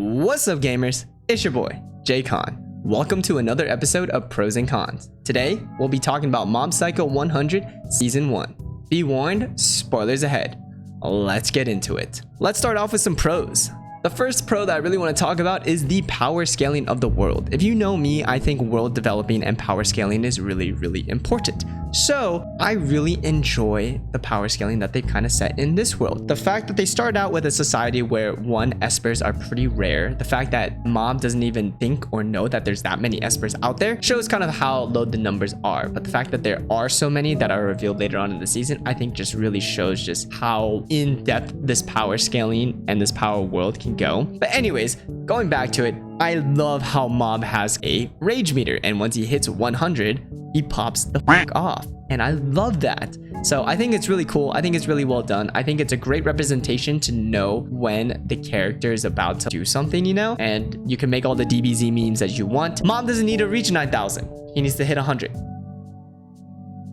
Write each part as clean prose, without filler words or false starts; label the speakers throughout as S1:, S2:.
S1: What's up, gamers? It's your boy, JKon. Welcome to another episode of Pros and Cons. Today, we'll be talking about Mob Psycho 100 Season 1. Be warned, spoilers ahead. Let's get into it. Let's start off with some pros. The first pro that I really want to talk about is the power scaling of the world. If you know me, I think world developing and power scaling is really important. So I really enjoy the power scaling that they've kind of set in this world. The fact that they start out with a society where espers are pretty rare, the fact that Mob doesn't even think or know that there's that many espers out there shows kind of how low the numbers are. But the fact that there are so many that are revealed later on in the season, I think just really shows just how in depth this power scaling and this power world can go. But anyways, going back to it, I love how Mob has a rage meter, and once he hits 100, he pops the fuck off, and I love that. So I think it's really cool. I think it's really well done. I think it's a great representation to know when the character is about to do something, you know, and you can make all the DBZ memes that you want. Mob doesn't need to reach 9,000. He needs to hit 100.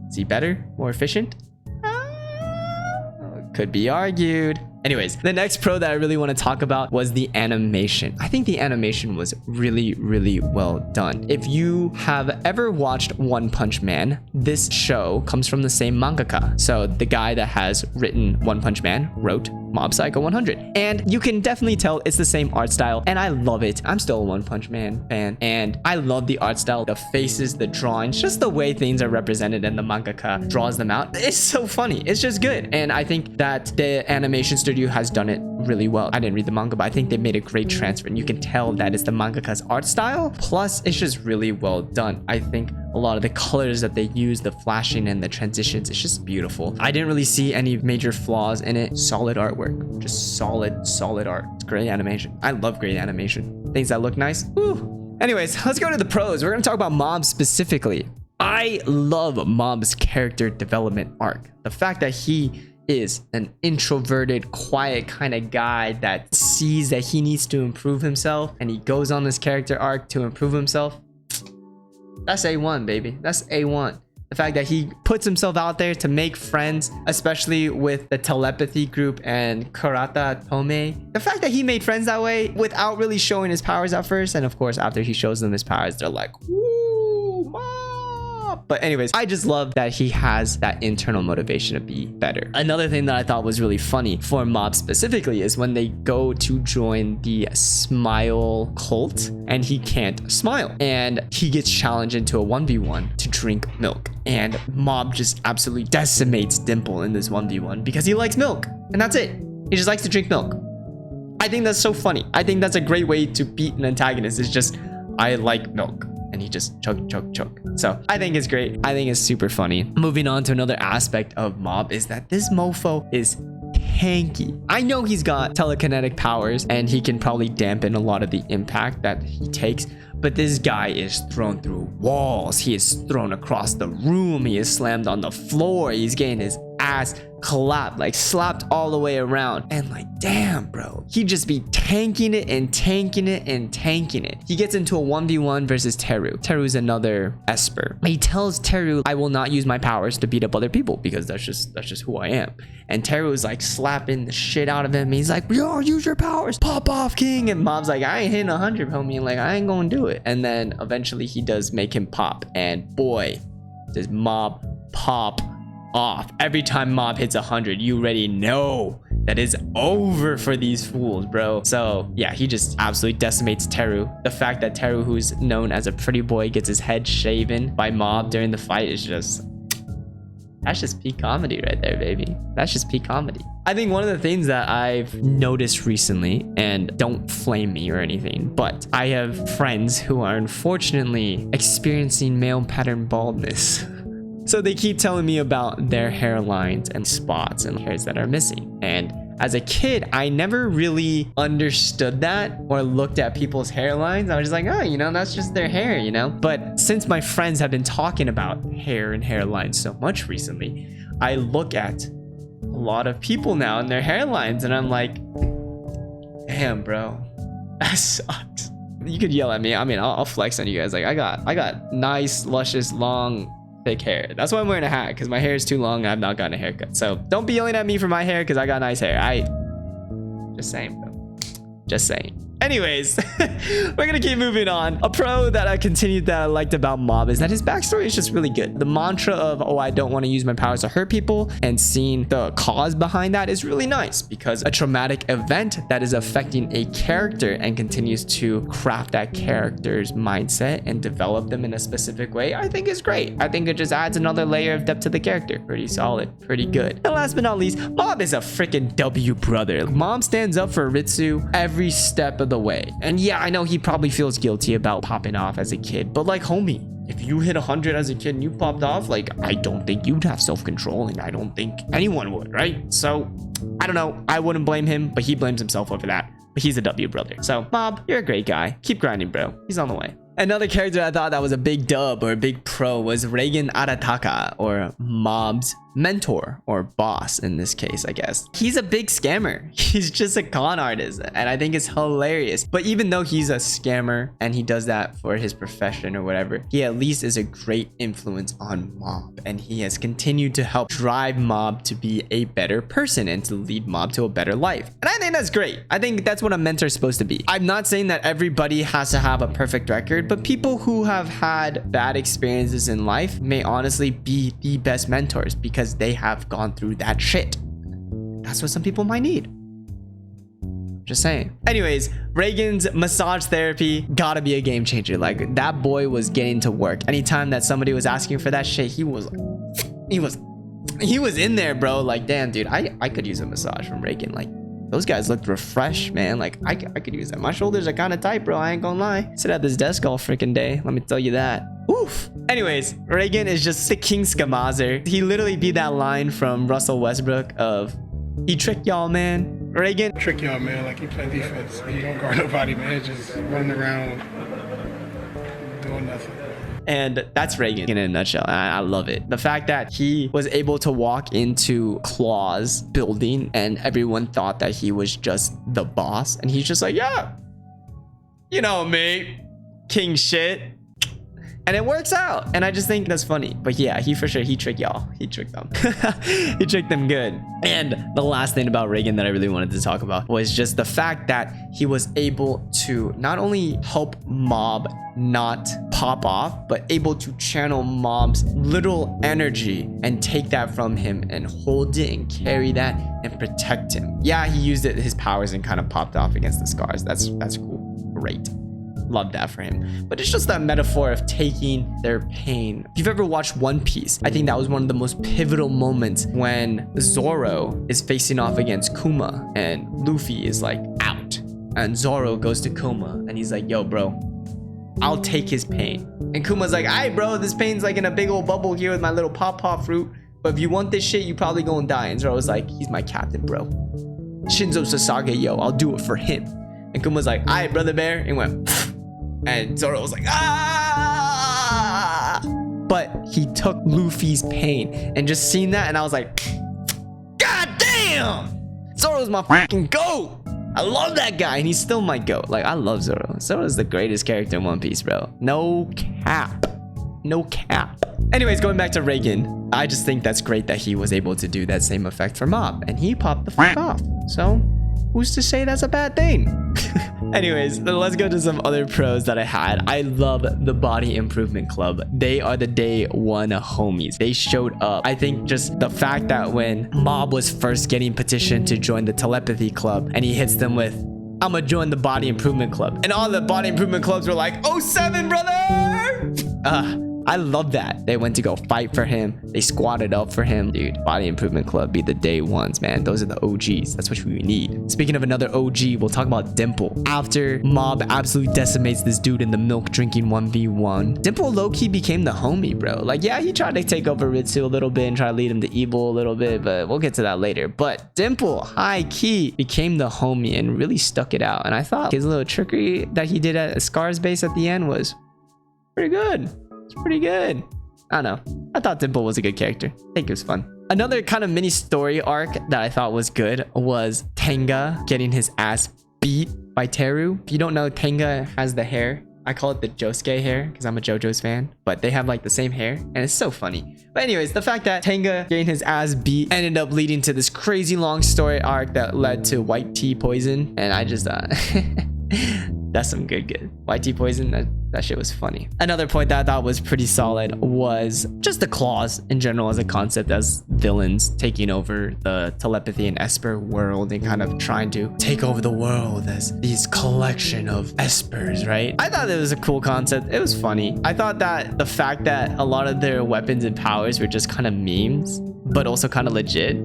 S1: Is he better? More efficient? Could be argued. Anyways, the next pro that I really want to talk about was the animation. I think the animation was really well done. If you have ever watched One Punch Man, this show comes from the same mangaka. So the guy that has written One Punch Man wrote Mob Psycho 100. And you can definitely tell it's the same art style, and I love it. I'm still a One Punch Man fan, and I love the art style, the faces, the drawings, just the way things are represented and the mangaka draws them out. It's so funny. It's just good. And I think that the animation studio has done it really well. I didn't read the manga, but I think they made a great transfer, and you can tell that it's the mangaka's art style. Plus, it's just really well done. I think a lot of the colors that they use, the flashing and the transitions, it's just beautiful. I didn't really see any major flaws in it. Solid artwork, just solid art. It's great animation. I love great animation. Things that look nice. Woo. Anyways, let's go to the pros. We're gonna talk about Mob specifically. I love Mob's character development arc. The fact that he is an introverted, quiet kind of guy that sees that he needs to improve himself, and he goes on this character arc to improve himself. That's A1, baby. That's A1. The fact that he puts himself out there to make friends, especially with the telepathy group and Karata Tome. The fact that he made friends that way without really showing his powers at first, and of course after he shows them his powers, they're like, woo, Mob. But anyways, I just love that he has that internal motivation to be better. Another thing that I thought was really funny for Mob specifically is when they go to join the smile cult and he can't smile, and he gets challenged into a 1v1 to drink milk, and Mob just absolutely decimates Dimple in this 1v1 because he likes milk, and that's it. He just likes to drink milk. I think that's so funny. I think that's a great way to beat an antagonist. It's just, I like milk. And he just choke. So I think it's great. I think it's super funny. Moving on to another aspect of Mob is that this mofo is tanky. I know he's got telekinetic powers and he can probably dampen a lot of the impact that he takes, but this guy is thrown through walls. He is thrown across the room. He is slammed on the floor. He's getting his ass clapped, like slapped all the way around, and like, damn, bro, he just be tanking it. He gets into a 1v1 versus Teru. Teru's another esper. He tells Teru, I will not use my powers to beat up other people because that's just who I am. And Teru is like slapping the shit out of him. He's like, yo, use your powers, pop off, king. And Mob's like, I ain't hitting 100, homie. Like, I ain't gonna do it. And then eventually he does make him pop, and boy, does Mob pop off. Every time Mob hits 100, you already know that it's over for these fools, bro. So yeah, he just absolutely decimates Teru. The fact that Teru, who's known as a pretty boy, gets his head shaven by Mob during the fight is just, that's just peak comedy right there, baby. That's just peak comedy. I think one of the things that I've noticed recently, and don't flame me or anything, but I have friends who are unfortunately experiencing male pattern baldness. So they keep telling me about their hairlines and spots and hairs that are missing. And as a kid, I never really understood that or looked at people's hairlines. I was just like, oh, you know, that's just their hair, you know? But since my friends have been talking about hair and hairlines so much recently, I look at a lot of people now and their hairlines, and I'm like, damn, bro, that sucks. You could yell at me. I mean, I'll flex on you guys. Like, I got nice, luscious, long, thick hair. That's why I'm wearing a hat, because my hair is too long and I've not gotten a haircut. So don't be yelling at me for my hair because I got nice hair. Just saying, bro. Just saying. Anyways, we're gonna keep moving on. A pro that I continued that I liked about Mob is that his backstory is just really good. The mantra of, oh, I don't want to use my powers to hurt people, and seeing the cause behind that is really nice, because a traumatic event that is affecting a character and continues to craft that character's mindset and develop them in a specific way, I think is great. I think it just adds another layer of depth to the character. Pretty solid, pretty good. And last but not least, Mob is a freaking W, brother. Mob stands up for Ritsu every step of the way. And yeah, I know he probably feels guilty about popping off as a kid, but like, homie, if you hit 100 as a kid and you popped off, like, I don't think you'd have self-control, and I don't think anyone would, right? So I don't know, I wouldn't blame him, but he blames himself over that. But he's a W, brother. So Mob, you're a great guy. Keep grinding, bro. He's on the way. Another character I thought that was a big dub or a big pro was Reigen Arataka, or Mob's mentor or boss in this case, I guess. He's a big scammer. He's just a con artist, and I think it's hilarious. But even though he's a scammer and he does that for his profession or whatever, he at least is a great influence on Mob, and he has continued to help drive Mob to be a better person and to lead Mob to a better life. And I think that's great. I think that's what a mentor is supposed to be. I'm not saying that everybody has to have a perfect record, but people who have had bad experiences in life may honestly be the best mentors, because they have gone through that shit. That's what some people might need. Just saying. Anyways, Reigen's massage therapy gotta be a game changer. Like, that boy was getting to work. Anytime that somebody was asking for that shit, he was in there, bro. Like, damn, dude, I could use a massage from Reigen. Like, those guys looked refreshed, man. Like, I could use that. My shoulders are kind of tight, bro. I ain't gonna lie. Sit at this desk all freaking day. Let me tell you that. Oof. Anyways, Reigen is just the king scamazer. He literally beat that line from Russell Westbrook of, he tricked y'all, man. Reigen
S2: Trick y'all, man. Like, he play defense. He don't guard nobody, man. Just running around doing nothing.
S1: And that's Reigen in a nutshell. And I love it. The fact that he was able to walk into Claw's building and everyone thought that he was just the boss. And he's just like, yeah, you know me, king shit. And it works out. And I just think that's funny. But yeah, he tricked y'all. He tricked them. He tricked them good. And the last thing about Reigen that I really wanted to talk about was just the fact that he was able to not only help Mob not pop off, but able to channel Mob's literal energy and take that from him and hold it and carry that and protect him. Yeah, he used his powers and kind of popped off against the scars. That's cool. Great. Love that for him. But it's just that metaphor of taking their pain. If you've ever watched One Piece, I think that was one of the most pivotal moments when Zoro is facing off against Kuma and Luffy is like out, and Zoro goes to Kuma and he's like, yo, bro, I'll take his pain. And Kuma's like, alright, bro, this pain's like in a big old bubble here with my little pawpaw fruit, but if you want this shit, you probably gonna die. And Zoro's like, he's my captain, bro. Shinzo Sasage, yo, I'll do it for him. And Kuma's like, alright, brother bear, and went and Zoro was like, ah! But he took Luffy's pain, and just seeing that, and I was like, god damn! Zoro's my fucking goat! I love that guy, and he's still my goat. Like, I love Zoro. Zoro's the greatest character in One Piece, bro. No cap. No cap. Anyways, going back to Reigen, I just think that's great that he was able to do that same effect for Mob, and he popped the fuck off. So, who's to say that's a bad thing? Anyways, let's go to some other pros that I had. I love the Body Improvement Club. They are the day one homies. They showed up. I think just the fact that when Mob was first getting petitioned to join the Telepathy Club, and he hits them with, I'ma join the Body Improvement Club. And all the Body Improvement Clubs were like, 07, brother! I love that. They went to go fight for him. They squatted up for him. Dude, Body Improvement Club be the day ones, man. Those are the OGs. That's what we need. Speaking of another OG, we'll talk about Dimple. After Mob absolutely decimates this dude in the milk drinking 1v1, Dimple low-key became the homie, bro. Like, yeah, he tried to take over Ritsu a little bit and try to lead him to evil a little bit, but we'll get to that later. But Dimple, high-key, became the homie and really stuck it out. And I thought his little trickery that he did at Scar's base at the end was pretty good. It's pretty good. I don't know. I thought Dimple was a good character. I think it was fun. Another kind of mini story arc that I thought was good was Tenga getting his ass beat by Teru. If you don't know, Tenga has the hair. I call it the Josuke hair because I'm a JoJo's fan, but they have like the same hair and it's so funny. But anyways, the fact that Tenga getting his ass beat ended up leading to this crazy long story arc that led to white tea poison. And I just That's some good. YT Poison, that shit was funny. Another point that I thought was pretty solid was just the claws in general as a concept, as villains taking over the telepathy and Esper world and kind of trying to take over the world as these collection of Espers, right? I thought it was a cool concept. It was funny. I thought that the fact that a lot of their weapons and powers were just kind of memes, but also kind of legit,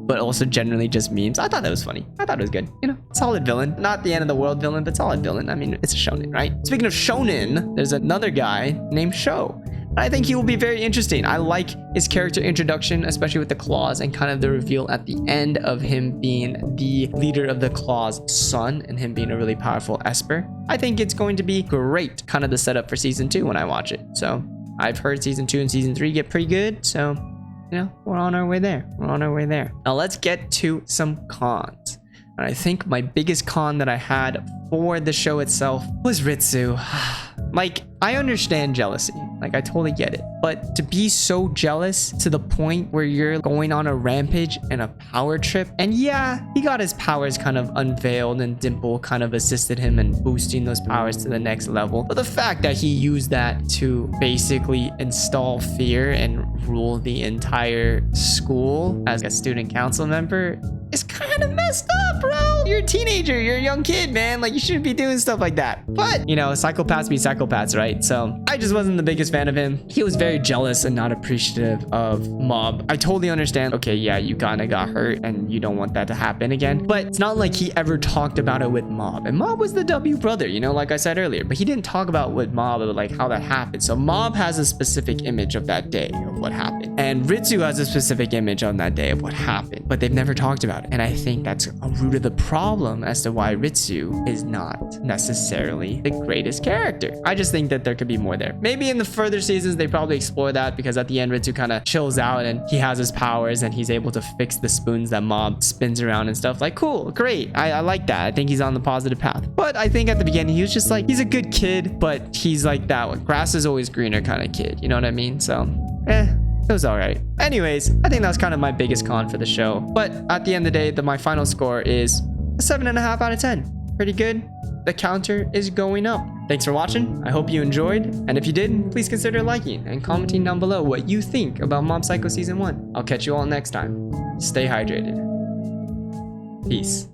S1: but also generally just memes. I thought that was funny. I thought it was good. You know, solid villain. Not the end of the world villain, but solid villain. I mean, it's a shonen, right? Speaking of shonen, there's another guy named Sho. I think he will be very interesting. I like his character introduction, especially with the claws and kind of the reveal at the end of him being the leader of the claws' son and him being a really powerful Esper. I think it's going to be great, kind of the setup for season 2 when I watch it. So I've heard season 2 and season 3 get pretty good. So, you know, we're on our way there. Now let's get to some cons. And I think my biggest con that I had for the show itself was Ritsu. Like, I understand jealousy. Like, I totally get it. But to be so jealous to the point where you're going on a rampage and a power trip. And yeah, he got his powers kind of unveiled and Dimple kind of assisted him in boosting those powers to the next level. But the fact that he used that to basically install fear and rule the entire school as a student council member is kind of messed up, bro. You're a teenager, you're a young kid, man. Like, you shouldn't be doing stuff like that. But, you know, psychopaths be psychopaths, right? So I just wasn't the biggest fan of him. He was very jealous and not appreciative of Mob. I totally understand. Okay, yeah, you kind of got hurt and you don't want that to happen again. But it's not like he ever talked about it with Mob. And Mob was the W brother, you know, like I said earlier. But he didn't talk about with Mob, like how that happened. So Mob has a specific image of that day of what happened. And Ritsu has a specific image on that day of what happened. But they've never talked about it. And I think that's a root of the problem as to why Ritsu is not necessarily the greatest character. I just think that there could be more there. Maybe in the further seasons, they probably explore that because at the end, Ritsu kind of chills out and he has his powers and he's able to fix the spoons that Mob spins around and stuff. Like, cool, great. I like that. I think he's on the positive path. But I think at the beginning, he was just like, he's a good kid, but he's like that one. Grass is always greener kind of kid. You know what I mean? So, it was all right. Anyways, I think that was kind of my biggest con for the show. But at the end of the day, my final score is a 7.5 out of 10. Pretty good. The counter is going up. Thanks for watching. I hope you enjoyed. And if you did, please consider liking and commenting down below what you think about Mob Psycho Season 1. I'll catch you all next time. Stay hydrated. Peace.